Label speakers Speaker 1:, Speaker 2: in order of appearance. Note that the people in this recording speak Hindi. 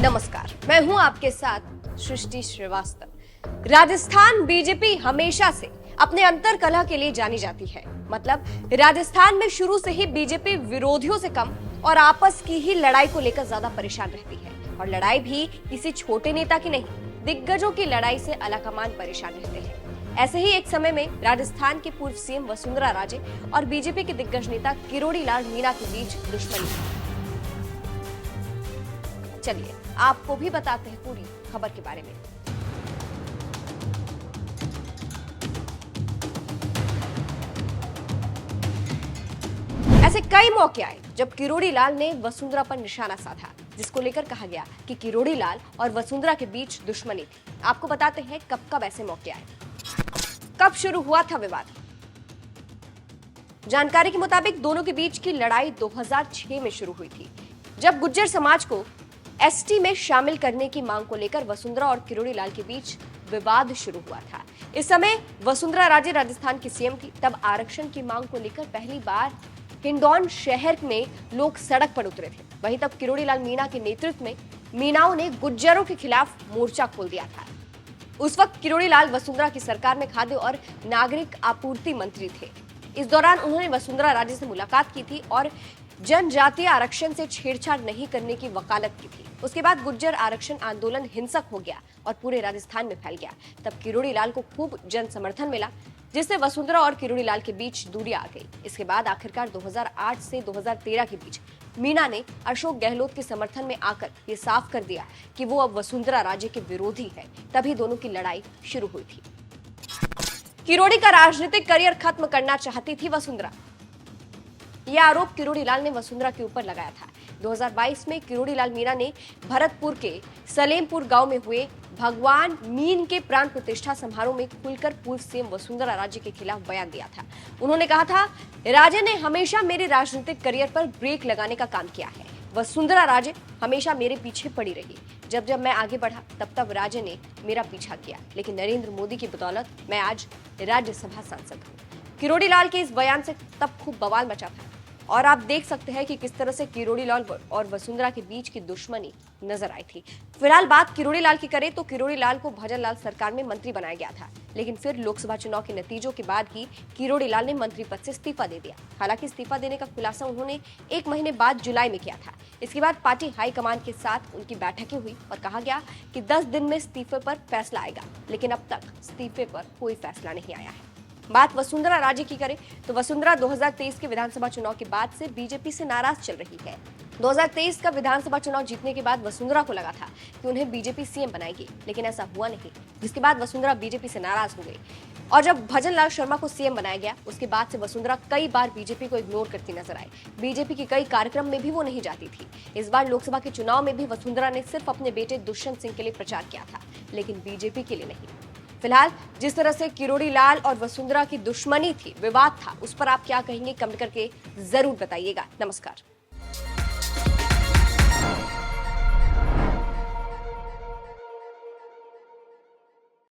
Speaker 1: नमस्कार, मैं हूं आपके साथ सृष्टि श्रीवास्तव। राजस्थान बीजेपी हमेशा से अपने अंतर कलह के लिए जानी जाती है। मतलब राजस्थान में शुरू से ही बीजेपी विरोधियों से कम और आपस की ही लड़ाई को लेकर ज्यादा परेशान रहती है। और लड़ाई भी किसी छोटे नेता की नहीं, दिग्गजों की लड़ाई से आलाकमान परेशान रहते हैं। ऐसे ही एक समय में राजस्थान के पूर्व सीएम वसुंधरा राजे और बीजेपी के दिग्गज नेता किरोड़ी लाल मीणा के बीच दुश्मनी थी। चलिए आपको भी बताते हैं पूरी खबर के बारे में। ऐसे कई मौके आए जब किरोड़ी लाल ने वसुंधरा पर निशाना साधा, जिसको लेकर कहा गया कि किरोड़ी लाल और वसुंधरा के बीच दुश्मनी थी। आपको बताते हैं कब कब ऐसे मौके आए, कब शुरू हुआ था विवाद। जानकारी के मुताबिक दोनों के बीच की लड़ाई 2006 में शुरू हुई थी, जब गुज्जर समाज को एसटी में शामिल करने की मांग को लेकर वसुंधरा और किरोड़ी लाल के बीच विवाद शुरू हुआ था। इस समय वसुंधरा राजे राजस्थान की सीएम थी। तब आरक्षण की मांग को लेकर पहली बार हिंडौन शहर में लोग सड़क पर उतरे थे। वहीं तब किरोड़ी लाल मीणा के नेतृत्व में मीणाओं ने गुज्जरों के खिलाफ मोर्चा खोल दिया था। उस वक्त किरोड़ी लाल वसुंधरा की सरकार में खाद्य और नागरिक आपूर्ति मंत्री थे। इस दौरान उन्होंने वसुंधरा राजे से मुलाकात की थी और जनजातीय आरक्षण से छेड़छाड़ नहीं करने की वकालत की थी। उसके बाद गुज्जर आरक्षण आंदोलन हिंसक हो गया और पूरे राजस्थान में फैल गया। तब किरोड़ी लाल को खूब जन समर्थन मिला, जिससे वसुंधरा और किरोड़ी लाल के बीच दूरी आ गई। इसके बाद आखिरकार 2008 से 2013 के बीच मीणा ने अशोक गहलोत के समर्थन में आकर ये साफ कर दिया कि वो अब वसुंधरा राजे के विरोधी है। तभी दोनों की लड़ाई शुरू हुई थी। किरोड़ी का राजनीतिक करियर खत्म करना चाहती थी वसुंधरा। यह आरोप किरोड़ी लाल ने वसुंधरा के ऊपर लगाया था। 2022 में किरोड़ी लाल मीणा ने भरतपुर के सलेमपुर गांव में हुए भगवान मीन के प्राण प्रतिष्ठा समारोह में खुलकर पूर्व सीएम वसुंधरा राजे के खिलाफ बयान दिया था। उन्होंने कहा था, राजे ने हमेशा मेरे राजनीतिक करियर पर ब्रेक लगाने का काम किया है। वसुंधरा राजे हमेशा मेरे पीछे पड़ी रही। जब जब मैं आगे बढ़ा तब राजे ने मेरा पीछा किया, लेकिन नरेंद्र मोदी की बदौलत मैं आज राज्यसभा सांसद हूँ। किरोड़ी लाल के इस बयान से तब खूब बवाल मचा था और आप देख सकते हैं कि किस तरह से किरोड़ी लाल और वसुंधरा के बीच की दुश्मनी नजर आई थी। फिलहाल बात किरोड़ी लाल की करें तो किरोड़ी लाल को भजन लाल सरकार में मंत्री बनाया गया था, लेकिन फिर लोकसभा चुनाव के नतीजों के बाद ही किरोड़ी लाल ने मंत्री पद से इस्तीफा दे दिया। हालांकि इस्तीफा देने का खुलासा उन्होंने 1 महीने बाद जुलाई में किया था। इसके बाद पार्टी हाईकमान के साथ उनकी बैठकें हुई और कहा गया कि 10 दिन में इस्तीफे पर फैसला आएगा, लेकिन अब तक इस्तीफे पर कोई फैसला नहीं आया है। बात वसुंधरा राजे की करें तो वसुंधरा 2023 के विधानसभा चुनाव के बाद से बीजेपी से नाराज चल रही है। 2023 का विधानसभा चुनाव जीतने के बाद वसुंधरा को लगा था कि उन्हें बीजेपी सीएम बनाएगी, लेकिन ऐसा हुआ नहीं, जिसके बाद वसुंधरा बीजेपी से नाराज हो गई। और जब भजन लाल शर्मा को सीएम बनाया गया, उसके बाद से वसुंधरा कई बार बीजेपी को इग्नोर करती नजर आई। बीजेपी के कई कार्यक्रम में भी वो नहीं जाती थी। इस बार लोकसभा के चुनाव में भी वसुंधरा ने सिर्फ अपने बेटे दुष्यंत सिंह के लिए प्रचार किया था, लेकिन बीजेपी के लिए नहीं। फिलहाल जिस तरह से किरोड़ी लाल और वसुंधरा की दुश्मनी थी, विवाद था, उस पर आप क्या कहेंगे कमेंट करके जरूर बताइएगा। नमस्कार।